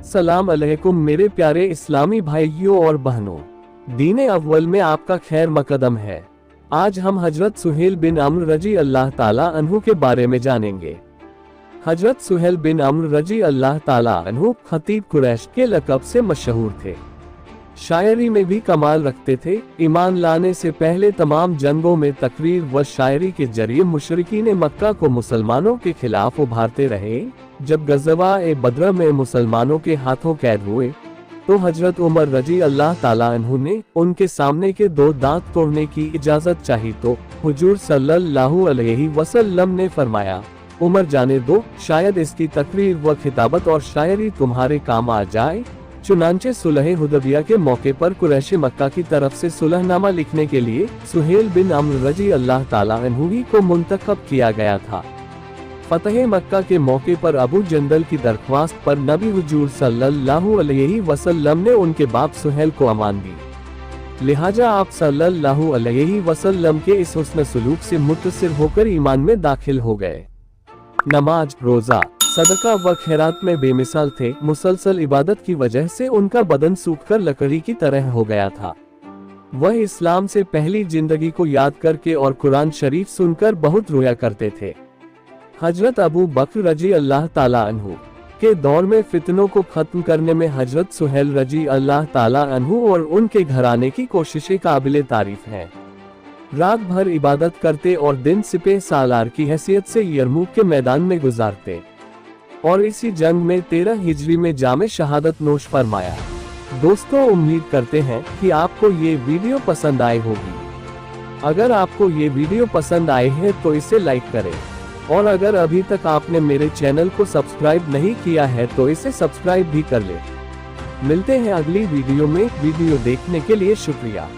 सलाम अलैकुम मेरे प्यारे इस्लामी भाइयों और बहनों, दीन अव्वल में आपका खैर मकदम है। आज हम हजरत सुहेल बिन अम्र रजी अल्लाह ताला अन्हु के बारे में जानेंगे। हजरत सुहेल बिन अम्र रजी अल्लाह ताला अन्हु खतीब कुरैश के लक़ब से मशहूर थे। शायरी में भी कमाल रखते थे। ईमान लाने से पहले तमाम जंगों में तकरीर व शायरी के जरिए मुशरिकीन मक्का को मुसलमानों के खिलाफ उभारते रहे। जब गज़वा-ए बद्र में मुसलमानों के हाथों कैद हुए तो हजरत उमर रजी अल्लाह ताला अन्हु ने उनके सामने के 2 दांत तोड़ने की इजाजत चाही तो हुजूर सल्लल्लाहु अलैहि वसल्लम ने फरमाया, उमर जाने दो, शायद इसकी तकरीर व खिताबत और शायरी तुम्हारे काम आ जाए। चुनांचे सुलह हुदैबिया के मौके पर कुरैश मक्का की तरफ से सुलहनामा लिखने के लिए सुहेल बिन अम्र रजी अल्लाह ताला अन्हु ही को मुंतखब किया गया था। फतह मक्का के मौके पर अबू जंदल की दरख्वास्त पर नबी हुजूर सल्लल्लाहु अलैहि वसल्लम ने उनके बाप सुहेल को अमान दी। लिहाजा आप सल्लल्लाहु अलैहि वसल्लम के इस हुस्न सलूक से मुत्तसिर होकर ईमान में दाखिल हो गए। नमाज, रोजा, सदका व खैरात में बेमिसाल थे। मुसलसल इबादत की वजह से उनका बदन सूखकर लकड़ी की तरह हो गया था। वह इस्लाम से पहली जिंदगी को याद करके और कुरान शरीफ सुनकर बहुत रोया करते थे। हजरत अबू बकर रजी अल्लाह ताला अन्हु के दौर में फितनों को खत्म करने में हजरत सुहेल रजी अल्लाह ताला अन्हु और उनके घराने की कोशिशें काबिले तारीफ हैं। रात भर इबादत करते और दिन सिपह सालार की हैसियत से यरमुक के मैदान में गुजारते और इसी जंग में 13 हिजरी में जामे शहादत नोश फरमाया। दोस्तों, उम्मीद करते हैं कि आपको ये वीडियो पसंद आई होगी। अगर आपको ये वीडियो पसंद आए है तो इसे लाइक करें और अगर अभी तक आपने मेरे चैनल को सब्सक्राइब नहीं किया है तो इसे सब्सक्राइब भी कर ले। मिलते हैं अगली वीडियो में। वीडियो देखने के लिए शुक्रिया।